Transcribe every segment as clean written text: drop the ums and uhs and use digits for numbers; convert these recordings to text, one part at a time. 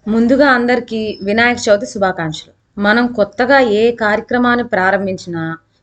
ముందుగా అందరికీ వినాయక చవితి శుభాకాంక్షలు. మనం కొత్తగా ఏ కార్యక్రమాన్ని ప్రారంభించినా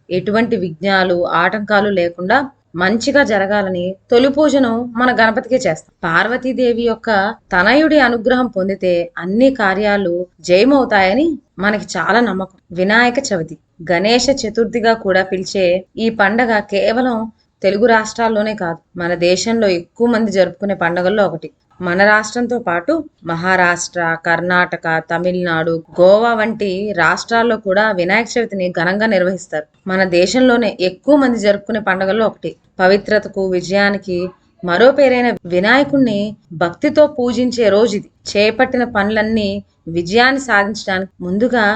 ఎటువంటి విఘ్నాలు, ఆటంకాలు లేకుండా మంచిగా జరగాలని తొలి పూజను మన గణపతికే చేస్తాం. పార్వతీదేవి యొక్క తనయుడి అనుగ్రహం పొందితే అన్ని కార్యాలు జయమవుతాయని మనకి చాలా నమ్మకం. వినాయక చవితి గణేష చతుర్థిగా కూడా పిలిచే ఈ పండగ కేవలం తెలుగు రాష్ట్రాల్లోనే కాదు, మన దేశంలో ఎక్కువ మంది జరుపుకునే పండుగల్లో ఒకటి. మన రాష్ట్రంతో పాటు మహారాష్ట్ర, కర్ణాటక, తమిళనాడు, గోవా వంటి రాష్ట్రాల్లో కూడా వినాయక చవితిని ఘనంగా నిర్వహిస్తారు. మన దేశంలోనే ఎక్కువ మంది జరుపుకునే పండుగల్లో ఒకటి. పవిత్రతకు, విజయానికి మరో పేరైన వినాయకుణ్ణి భక్తితో పూజించే రోజు ఇది. చేపట్టిన పనులన్నీ విజయాన్ని సాధించడానికి ముందుగా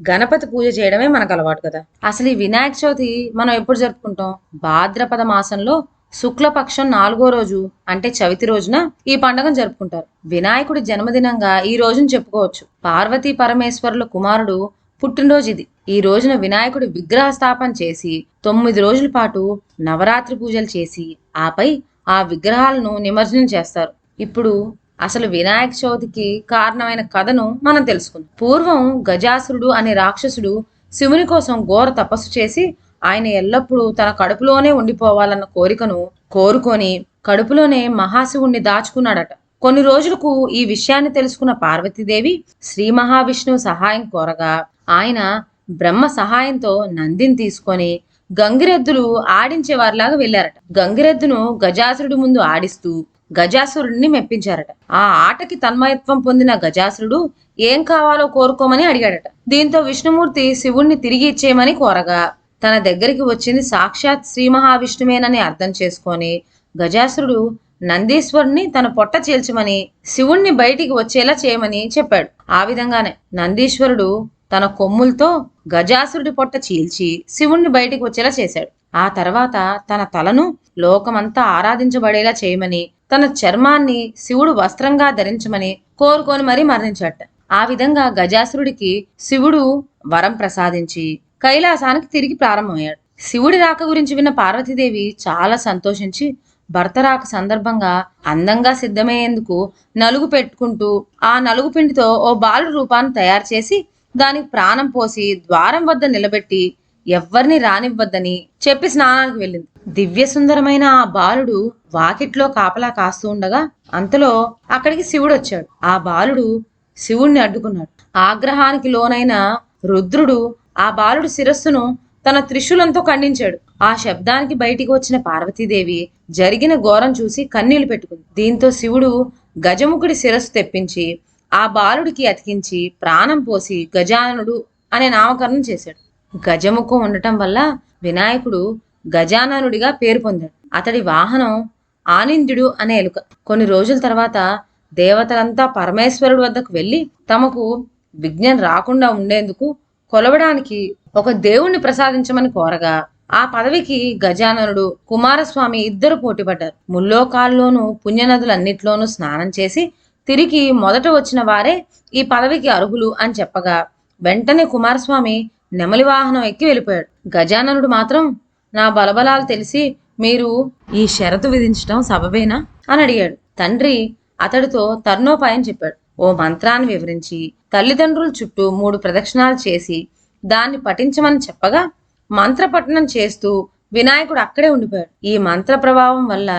గణపతి పూజ చేయడమే మనకు అలవాటు కదా. అసలు ఈ వినాయక చవితి మనం ఎప్పుడు జరుపుకుంటాం? భాద్రపద మాసంలో శుక్లపక్షం 4వ రోజు అంటే చవితి రోజున ఈ పండుగను జరుపుకుంటారు. వినాయకుడి జన్మదినంగా ఈ రోజును చెప్పుకోవచ్చు. పార్వతీ పరమేశ్వరుల కుమారుడు పుట్టినరోజు ఇది. ఈ రోజున వినాయకుడి విగ్రహ స్థాపన చేసి 9 రోజుల పాటు నవరాత్రి పూజలు చేసి ఆపై ఆ విగ్రహాలను నిమజ్జనం చేస్తారు. ఇప్పుడు అసలు వినాయక చవితికి కారణమైన కథను మనం తెలుసుకుందాం. పూర్వం గజాసురుడు అనే రాక్షసుడు శివుని కోసం ఘోర తపస్సు చేసి ఆయన ఎల్లప్పుడూ తన కడుపులోనే ఉండిపోవాలన్న కోరికను కోరుకొని కడుపులోనే మహాశివుణ్ణి దాచుకున్నాడట. కొన్ని రోజులకు ఈ విషయాన్ని తెలుసుకున్న పార్వతీదేవి శ్రీ మహావిష్ణువు సహాయం కోరగా ఆయన బ్రహ్మ సహాయంతో నందిని తీసుకొని గంగిరెద్దులు ఆడించేవారిలాగా వెళ్లారట. గంగిరెద్దును గజాసురుడి ముందు ఆడిస్తూ గజాసురుడిని మెప్పించారట. ఆ ఆటకి తన్మయత్వం పొందిన గజాసురుడు ఏం కావాలో కోరుకోమని అడిగాడట. దీంతో విష్ణుమూర్తి శివుణ్ణి తిరిగి ఇచ్చేయమని కోరగా తన దగ్గరికి వచ్చింది సాక్షాత్ శ్రీ మహావిష్ణువేనని అర్థం చేసుకొని గజాసురుడు నందీశ్వరుని తన పొట్ట చీల్చమని శివుణ్ణి బయటికి వచ్చేలా చేయమని చెప్పాడు. ఆ విధంగానే నందీశ్వరుడు తన కొమ్ములతో గజాసురుడి పొట్ట చీల్చి శివుణ్ణి బయటికి వచ్చేలా చేశాడు. ఆ తర్వాత తన తలను లోకమంతా ఆరాధించబడేలా చేయమని తన చర్మాన్ని శివుడు వస్త్రంగా ధరించమని కోరుకొని మరీ మరణించాట. ఆ విధంగా గజాసురుడికి శివుడు వరం ప్రసాదించి కైలాసానికి తిరిగి ప్రారంభమయ్యాడు. శివుడి రాక గురించి విన్న పార్వతీదేవి చాలా సంతోషించి భర్త రాక సందర్భంగా అందంగా సిద్ధమయ్యేందుకు నలుగు పెట్టుకుంటూ ఆ నలుగు పిండితో ఓ బాలుడు రూపాన్ని తయారు చేసి దానికి ప్రాణం పోసి ద్వారం వద్ద నిలబెట్టి ఎవ్వరిని రానివ్వద్దని చెప్పి స్నానానికి వెళ్ళింది. దివ్య సుందరమైన ఆ బాలుడు వాకిట్లో కాపలా కాస్తూ ఉండగా అంతలో అక్కడికి శివుడు వచ్చాడు. ఆ బాలుడు శివుణ్ణి అడ్డుకున్నాడు. ఆగ్రహానికి లోనైన రుద్రుడు ఆ బాలుడు శిరస్సును తన త్రిశూలంతో ఖండించాడు. ఆ శబ్దానికి బయటికి వచ్చిన పార్వతీదేవి జరిగిన ఘోరం చూసి కన్నీళ్లు పెట్టుకుంది. దీంతో శివుడు గజముఖుడి శిరస్సు తెప్పించి ఆ బాలుడికి అతికించి ప్రాణం పోసి గజాననుడు అనే నామకరణం చేశాడు. గజముఖం ఉండటం వల్ల వినాయకుడు గజాననుడిగా పేరు పొందాడు. అతడి వాహనం ఆనింద్యుడు అనే ఎలుక. కొన్ని రోజుల తర్వాత దేవతలంతా పరమేశ్వరుడు వద్దకు వెళ్లి తమకు విఘ్నం రాకుండా ఉండేందుకు కొలవడానికి ఒక దేవుణ్ణి ప్రసాదించమని కోరగా ఆ పదవికి గజాననుడు, కుమారస్వామి ఇద్దరు పోటీపడ్డారు. ముల్లోకాల్లోనూ పుణ్యనదులన్నిట్లోనూ స్నానం చేసి తిరిగి మొదట వచ్చిన వారే ఈ పదవికి అర్హులు అని చెప్పగా వెంటనే కుమారస్వామి నెమలి వాహనం ఎక్కి వెళ్ళిపోయాడు. గజాననుడు మాత్రం నా బలబలాలు తెలిసి మీరు ఈ షరతు విధించడం సబబేనా అని అడిగాడు. తండ్రి అతడితో తర్ణోపాయం చెప్పాడు. ఓ మంత్రాన్ని వివరించి తల్లిదండ్రుల చుట్టూ 3 ప్రదక్షిణాలు చేసి దాన్ని పఠించమని చెప్పగా మంత్రపఠనం చేస్తూ వినాయకుడు అక్కడే ఉండిపోయాడు. ఈ మంత్ర ప్రభావం వల్ల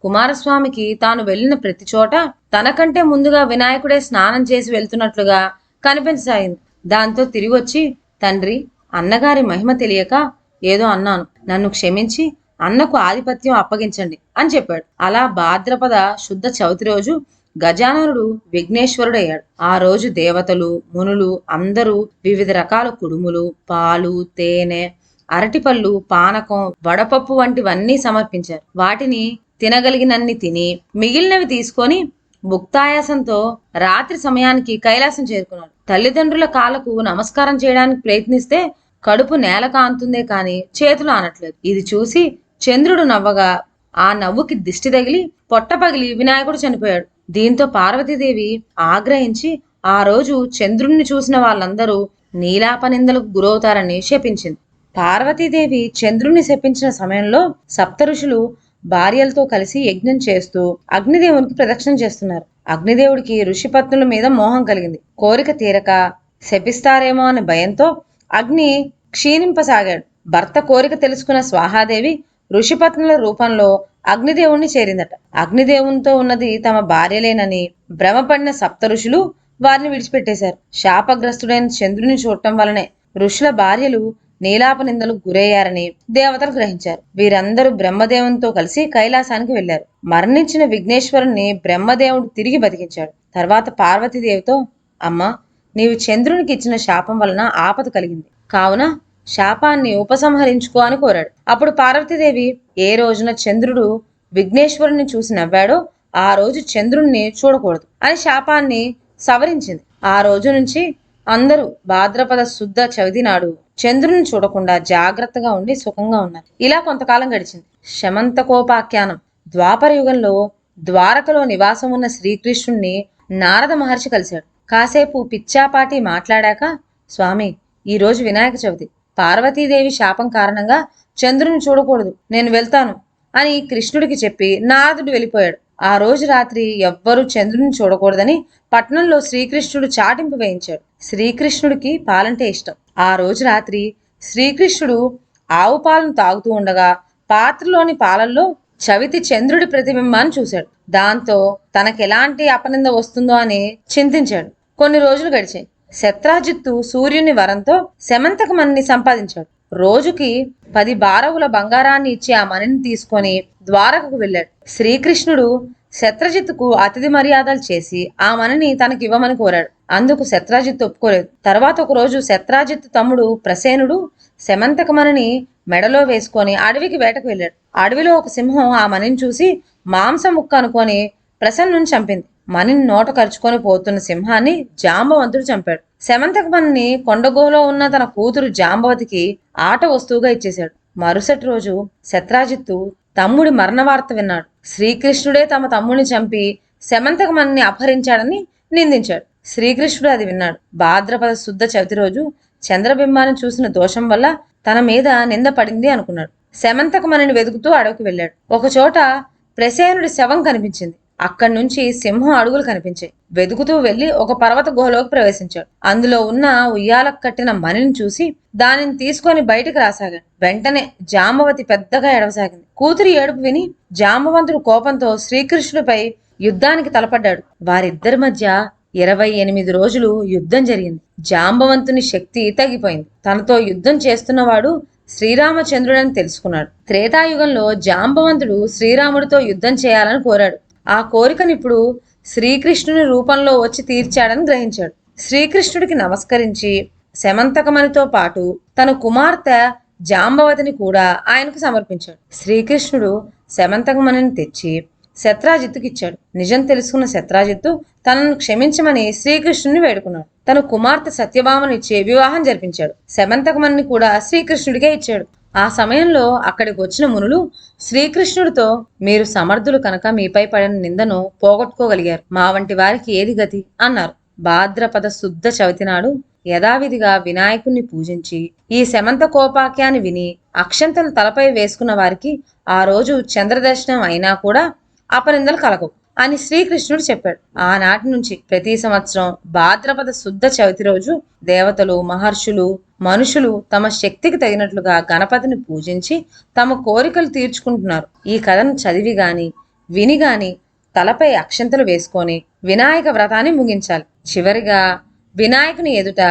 కుమారస్వామికి తాను వెళ్లిన ప్రతి చోట తనకంటే ముందుగా వినాయకుడే స్నానం చేసి వెళ్తున్నట్లుగా కనిపించసాగింది. దాంతో తిరిగి వచ్చి తండ్రి, అన్నగారి మహిమ తెలియక ఏదో అన్నాను, నన్ను క్షమించి అన్నకు ఆధిపత్యం అప్పగించండి అని చెప్పాడు. అలా భాద్రపద శుద్ధ చవితి రోజు గజాననుడు విఘ్నేశ్వరుడయ్యాడు. ఆ రోజు దేవతలు, మునులు అందరూ వివిధ రకాల కుడుములు, పాలు, తేనె, అరటిపళ్ళు, పానకం, వడపప్పు వంటివన్నీ సమర్పించారు. వాటిని తినగలిగినన్ని తిని మిగిలినవి తీసుకొని భుక్తాయాసంతో రాత్రి సమయానికి కైలాసం చేరుకున్నాడు. తల్లిదండ్రుల కాళ్ళకు నమస్కారం చేయడానికి ప్రయత్నిస్తే కడుపు నేల కాంతుందే కాని చేతులు ఆనట్లేదు. ఇది చూసి చంద్రుడు నవ్వగా ఆ నవ్వుకి దిష్టి తగిలి పొట్ట పగిలి వినాయకుడు చనిపోయాడు. దీంతో పార్వతీదేవి ఆగ్రహించి ఆ రోజు చంద్రుణ్ణి చూసిన వాళ్ళందరూ నీలాపనిందలకు గురవుతారని శపించింది. పార్వతీదేవి చంద్రుణ్ణి శపించిన సమయంలో సప్త ఋషులు భార్యలతో కలిసి యజ్ఞం చేస్తూ అగ్నిదేవునికి ప్రదక్షిణ చేస్తున్నారు. అగ్నిదేవుడికి ఋషిపత్నుల మీద మోహం కలిగింది. కోరిక తీరక శపిస్తారేమో అనే భయంతో అగ్ని క్షీణింపసాగాడు. భర్త కోరిక తెలుసుకున్న స్వాహాదేవి ఋషిపత్నుల రూపంలో అగ్నిదేవుణ్ణి చేరిందట. అగ్నిదేవునితో ఉన్నది తమ భార్యలేనని భ్రమపడిన సప్త ఋషులు వారిని విడిచిపెట్టేశారు. శాపగ్రస్తుడైన చంద్రుని చూడటం వలనే ఋషుల భార్యలు నీలాప నిందలకు గురయ్యారని దేవతలు గ్రహించారు. వీరందరూ బ్రహ్మదేవునితో కలిసి కైలాసానికి వెళ్లారు. మరణించిన విఘ్నేశ్వరుణ్ణి బ్రహ్మదేవుడు తిరిగి బతికించాడు. తర్వాత పార్వతీదేవితో, అమ్మా, నీవు చంద్రునికి ఇచ్చిన శాపం వలన ఆపద కలిగింది, కావున శాపాన్ని ఉపసంహరించుకో అని కోరాడు. అప్పుడు పార్వతీదేవి ఏ రోజున చంద్రుడు విఘ్నేశ్వరుణ్ణి చూసి నవ్వాడో ఆ రోజు చంద్రుణ్ణి చూడకూడదు అని శాపాన్ని సవరించింది. ఆ రోజు నుంచి అందరూ భాద్రపద శుద్ధ చవితి నాడు చంద్రుని చూడకుండా జాగ్రత్తగా ఉండి సుఖంగా ఉన్నారు. ఇలా కొంతకాలం గడిచింది. శమంతకోపాఖ్యానం. ద్వాపర యుగంలో ద్వారకలో నివాసం ఉన్న శ్రీకృష్ణుణ్ణి నారద మహర్షి కలిశాడు. కాసేపు పిచ్చాపాటి మాట్లాడాక, స్వామి, ఈ రోజు వినాయక చవితి. పార్వతీదేవి శాపం కారణంగా చంద్రుని చూడకూడదు, నేను వెళ్తాను అని కృష్ణుడికి చెప్పి నారదుడు వెళ్ళిపోయాడు. ఆ రోజు రాత్రి ఎవ్వరూ చంద్రుని చూడకూడదని పట్నంలో శ్రీకృష్ణుడు చాటింపు వేయించాడు. శ్రీకృష్ణుడికి పాలంటే ఇష్టం. ఆ రోజు రాత్రి శ్రీకృష్ణుడు ఆవు పాలను తాగుతూ ఉండగా పాత్రలోని పాలల్లో చవితి చంద్రుడి ప్రతిబింబాన్ని చూశాడు. దాంతో తనకెలాంటి అపనింద వస్తుందో అని చింతించాడు. కొన్ని రోజులు గడిచాయి. శత్రాజిత్తు సూర్యుని వరంతో శమంతకమణిని సంపాదించాడు. రోజుకి 10 బారవుల బంగారాన్ని ఇచ్చి ఆ మణిని తీసుకొని ద్వారకకు వెళ్ళాడు. శ్రీకృష్ణుడు శత్రజిత్తుకు అతిథి మర్యాదలు చేసి ఆ మణిని తనకివ్వమని కోరాడు. అందుకు శత్రాజిత్తు ఒప్పుకోలేదు. తర్వాత ఒకరోజు శత్రాజిత్తు తమ్ముడు ప్రసేనుడు శమంతకమణిని మెడలో వేసుకొని అడవికి వేటకు వెళ్ళాడు. అడవిలో ఒక సింహం ఆ మణిని చూసి మాంసం ముక్క అనుకొని ప్రసన్నుని చంపింది. మణిని నోట కరుచుకొని పోతున్న సింహాన్ని జాంబవంతుడు చంపాడు. శమంతకమణిని కొండగోలో ఉన్న తన కూతురు జాంబవతికి ఆట వస్తువుగా ఇచ్చేశాడు. మరుసటి రోజు శత్రాజిత్తు తమ్ముడి మరణ వార్త విన్నాడు. శ్రీకృష్ణుడే తమ తమ్ముడిని చంపి శమంతకమణిని అపహరించాడని నిందించాడు. శ్రీకృష్ణుడు అది విన్నాడు. భాద్రపద శుద్ధ చవితి రోజు చంద్రబింబాన్ని చూసిన దోషం వల్ల తన మీద నింద పడింది అనుకున్నాడు. శమంతకమణిని వెతుకుతూ అడవికి వెళ్ళాడు. ఒకచోట ప్రసేనుడి శవం కనిపించింది. అక్కడి నుంచి సింహం అడుగులు కనిపించాయి. వెతుకుతూ వెళ్లి ఒక పర్వత గుహలోకి ప్రవేశించాడు. అందులో ఉన్న ఉయ్యాలకు కట్టిన మణిని చూసి దానిని తీసుకొని బయటికి రాసాగాడు. వెంటనే జాంబవతి పెద్దగా ఎడవసాగింది. కూతురి ఏడుపు విని జాంబవంతుడు కోపంతో శ్రీకృష్ణుడిపై యుద్ధానికి తలపడ్డాడు. వారిద్దరి మధ్య 28 రోజులు యుద్ధం జరిగింది. జాంబవంతుని శక్తి తగ్గిపోయింది. తనతో యుద్ధం చేస్తున్నవాడు శ్రీరామచంద్రుడని తెలుసుకున్నాడు. త్రేతాయుగంలో జాంబవంతుడు శ్రీరాముడితో యుద్ధం చేయాలని కోరాడు. ఆ కోరికను ఇప్పుడు శ్రీకృష్ణుని రూపంలో వచ్చి తీర్చాడని గ్రహించాడు. శ్రీకృష్ణుడికి నమస్కరించి శమంతకమణితో పాటు తన కుమార్తె జాంబవతిని కూడా ఆయనకు సమర్పించాడు. శ్రీకృష్ణుడు శమంతకమణిని తెచ్చి శత్రాజిత్తుకిచ్చాడు. నిజం తెలుసుకున్న శత్రాజిత్తు తనను క్షమించమని శ్రీకృష్ణుని వేడుకున్నాడు. తన కుమార్తె సత్యభామను ఇచ్చి వివాహం జరిపించాడు. శమంతకమణిని కూడా శ్రీకృష్ణుడికే ఇచ్చాడు. ఆ సమయంలో అక్కడికి వచ్చిన మునులు శ్రీకృష్ణుడితో, మీరు సమర్థులు కనుక మీపై పడిన నిందను పోగొట్టుకోగలిగారు, మా వంటి వారికి ఏది గతి అన్నారు. భాద్రపద శుద్ధ చవితి నాడు యథావిధిగా వినాయకుణ్ణి పూజించి ఈ శమంతకోపాఖ్యాన్ని విని అక్షంతలు తలపై వేసుకున్న వారికి ఆ రోజు చంద్రదర్శనం అయినా కూడా అపనిందలు కలగవు అని శ్రీకృష్ణుడు చెప్పాడు. ఆనాటి నుంచి ప్రతి సంవత్సరం భాద్రపద శుద్ధ చవితి రోజు దేవతలు, మహర్షులు, మనుషులు తమ శక్తికి తగినట్లుగా గణపతిని పూజించి తమ కోరికలు తీర్చుకుంటున్నారు. ఈ కథను చదివి గాని విని గాని తలపై అక్షంతలు వేసుకొని వినాయక వ్రతాన్ని ముగించాలి. చివరిగా వినాయకుని ఎదుట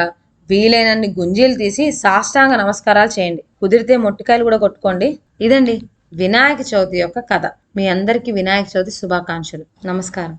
వీలైనన్ని గుంజీలు తీసి సాష్టాంగ నమస్కారాలు చేయండి. కుదిరితే మొట్టికాయలు కూడా కొట్టుకోండి. ఇదండి వినాయక చవితి యొక్క కథ. మీ అందరికీ వినాయక చవితి శుభాకాంక్షలు. నమస్కారం.